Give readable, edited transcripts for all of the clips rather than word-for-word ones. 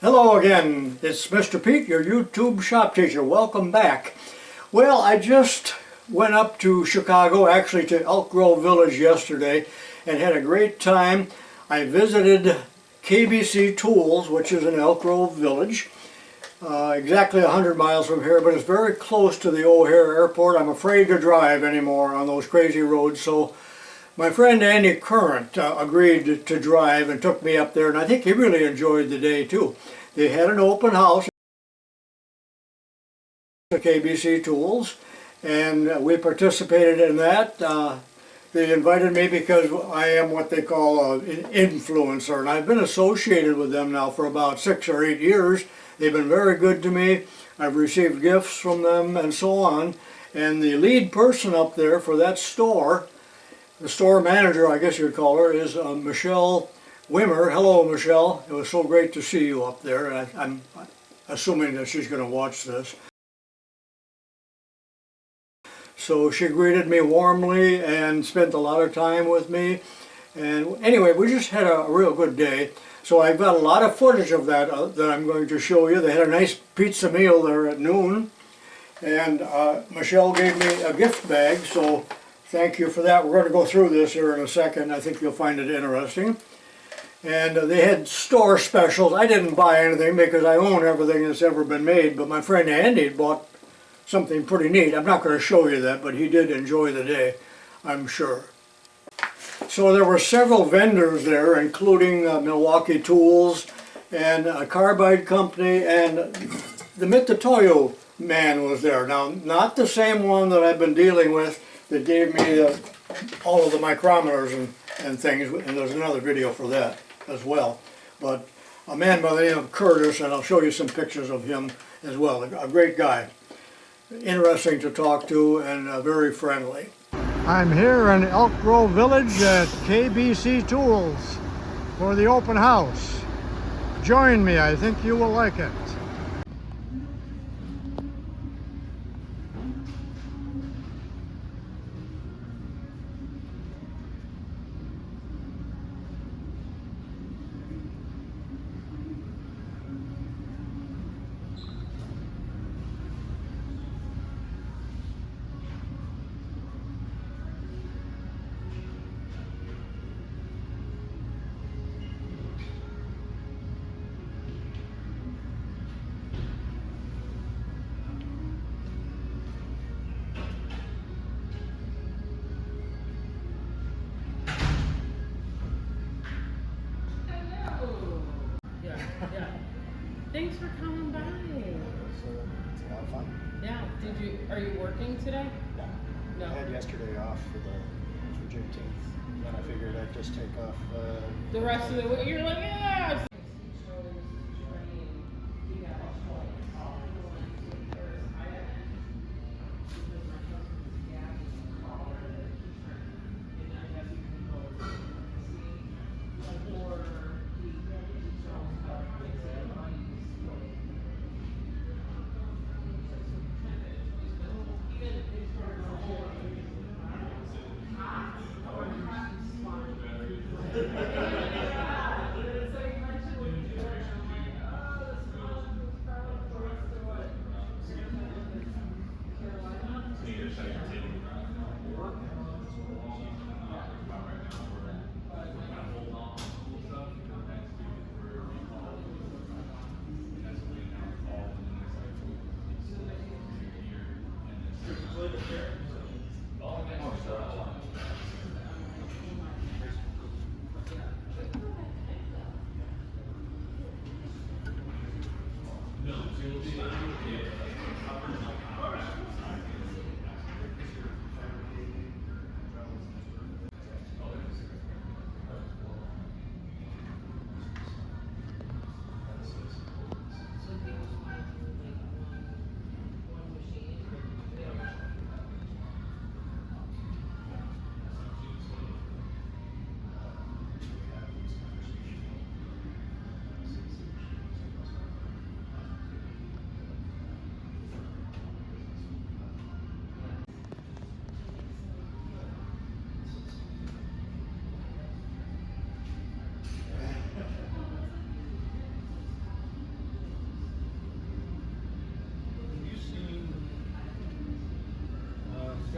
Hello again, it's Mr. Pete, your YouTube shop teacher. Welcome back. Well, I just went up to Chicago, actually to Elk Grove Village yesterday, and had a great time. I visited KBC Tools, which is in Elk Grove Village, exactly 100 miles from here, but it's very close to the O'Hare Airport. I'm afraid to drive anymore on those crazy roads, so my friend Andy Current agreed to drive and took me up there, and I think he really enjoyed the day too. They had an open house at KBC Tools, and we participated in that. They invited me because I am what they call an influencer, and I've been associated with them now for about 6 or 8 years. They've been very good to me. I've received gifts from them and so on. And the lead person up there for that store, the store manager, I guess you'd call her, is Michelle Wimmer. Hello, Michelle. It was so great to see you up there. And I'm assuming that she's going to watch this. So she greeted me warmly and spent a lot of time with me. And anyway, we just had a real good day. So I've got a lot of footage of that that I'm going to show you. They had a nice pizza meal there at noon. And Michelle gave me a gift bag, so thank you for that. We're going to go through this here in a second. I think you'll find it interesting. And they had store specials. I didn't buy anything because I own everything that's ever been made, but my friend Andy bought something pretty neat. I'm not going to show you that, but he did enjoy the day, I'm sure. So there were several vendors there, including Milwaukee Tools and a carbide company, and the Mitutoyo man was there. Now, not the same one that I've been dealing with that gave me all of the micrometers and things, and there's another video for that as well. But a man by the name of Curtis, and I'll show you some pictures of him as well. A great guy. Interesting to talk to and very friendly. I'm here in Elk Grove Village at KBC Tools for the open house. Join me, I think you will like it. Thanks for coming by. It's a lot of fun. Yeah. Are you working today? No. I had yesterday off for Juneteenth. Then I figured I'd just take off. The rest of the week, you're like, yeah.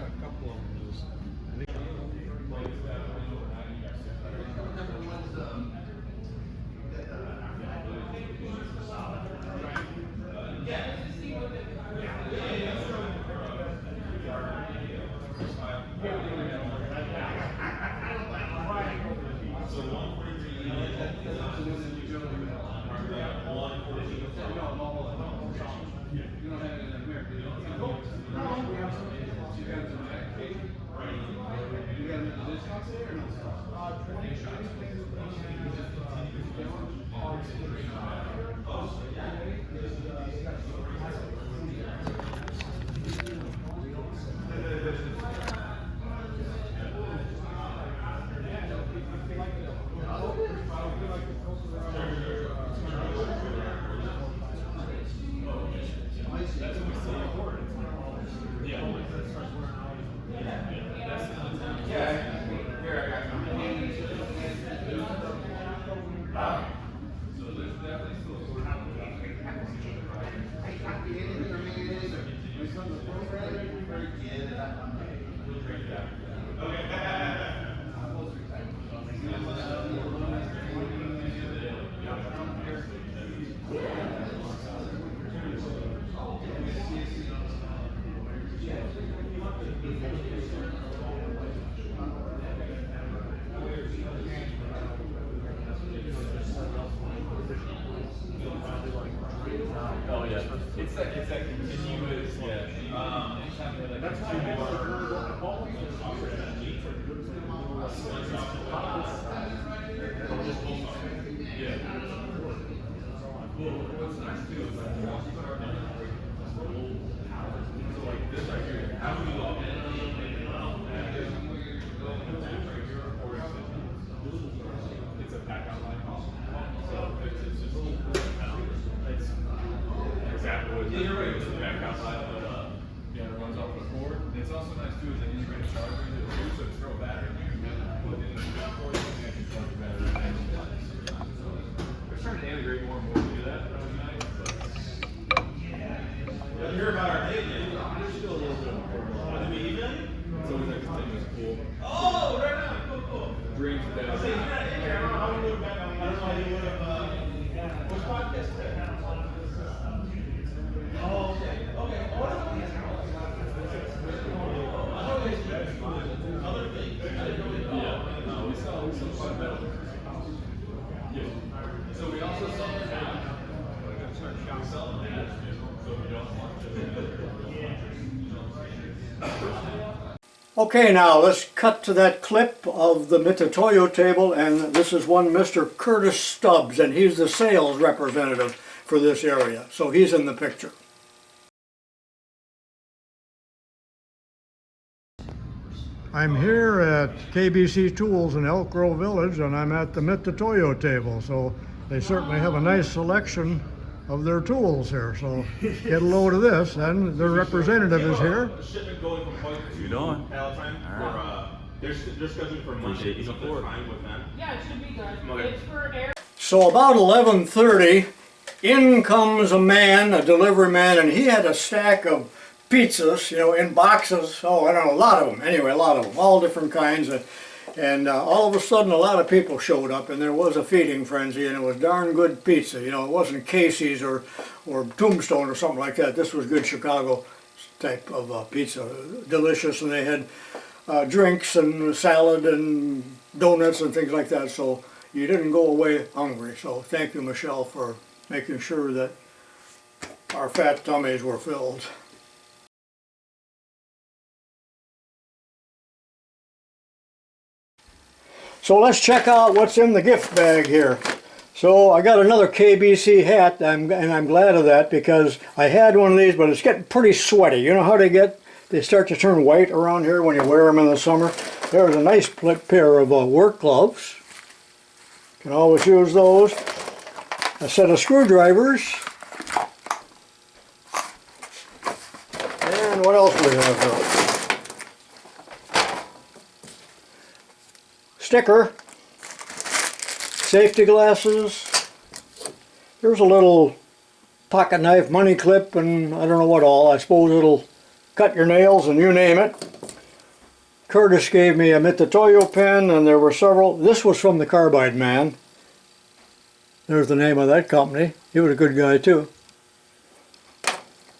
got a couple of them. Oh yeah, it's that continuous. Yeah. That's yeah. What's nice too is that so like this right here, how do you log in? It's a pack outline. So it's just it's exactly what you're right. It's a pack outline, but yeah, it runs off the cord. It's also nice too is an integrated charger too, so it's throw a battery. You can put it in the cord and you can charge the battery. We're starting to integrate more and more to do that. That would be nice. But you hear about our day yet? There's still a little bit of work. Did we email you? It's always a continuous pool. Oh, right now. Cool. Dreams down. I say, you're not in here. I don't know how we would have back. I don't know how you would have. What's podcast today? Oh, okay. Okay. What is it? I know there's other things. I didn't know. Yeah. No, we sell fun metal. Yeah. So we also sell the hat. We sell the hat. So we don't want to. Okay, now let's cut to that clip of the Mitutoyo table, and this is one Mr. Curtis Stubbs, and he's the sales representative for this area, so he's in the picture. I'm here at KBC Tools in Elk Grove Village, and I'm at the Mitutoyo table, so they certainly have a nice selection of their tools here. So get a load of this, and their representative is here. Shipment going from Point to Palatine for they're scheduled for Monday. Is there time with them? Yeah, it should be good. Okay. It's for air. So about 11:30, in comes a man, a delivery man, and he had a stack of pizzas, you know, in boxes. Oh, I don't know, a lot of them. Anyway, a lot of them, all different kinds. And all of a sudden, a lot of people showed up, and there was a feeding frenzy, and it was darn good pizza. You know, it wasn't Casey's or Tombstone or something like that. This was good Chicago type of pizza, delicious, and they had drinks and salad and donuts and things like that. So you didn't go away hungry. So thank you, Michelle, for making sure that our fat tummies were filled. So let's check out what's in the gift bag here. So I got another KBC hat, and I'm glad of that, because I had one of these, but it's getting pretty sweaty. You know how they start to turn white around here when you wear them in the summer? There's a nice pair of work gloves. Can always use those. A set of screwdrivers. And what else do we have here? Sticker, safety glasses, here's a little pocket knife money clip, and I don't know what all. I suppose it'll cut your nails and you name it. Curtis gave me a Mitutoyo pen, and there were several. This was from the Carbide Man. There's the name of that company. He was a good guy too.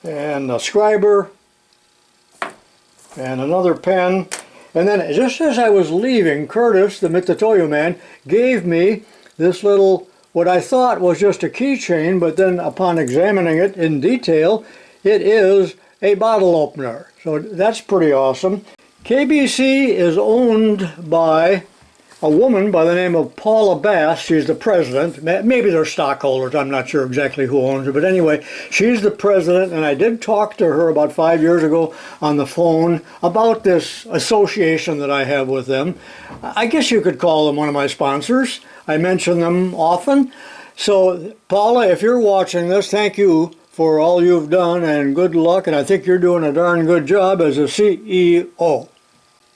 And a scriber, and another pen. And then just as I was leaving, Curtis, the Mitutoyo Man, gave me this little, what I thought was just a keychain, but then upon examining it in detail, it is a bottle opener. So that's pretty awesome. KBC is owned by a woman by the name of Paula Bass. She's the president. Maybe they're stockholders. I'm not sure exactly who owns it. But anyway, she's the president, and I did talk to her about 5 years ago on the phone about this association that I have with them. I guess you could call them one of my sponsors. I mention them often. So, Paula, if you're watching this, thank you for all you've done, and good luck. And I think you're doing a darn good job as a CEO.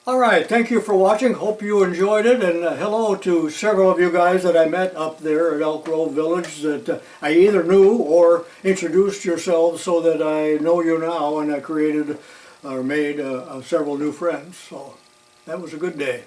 All right, thank you for watching. Hope you enjoyed it, and hello to several of you guys that I met up there at Elk Grove Village that I either knew or introduced yourselves so that I know you now, and I created or made several new friends. So that was a good day.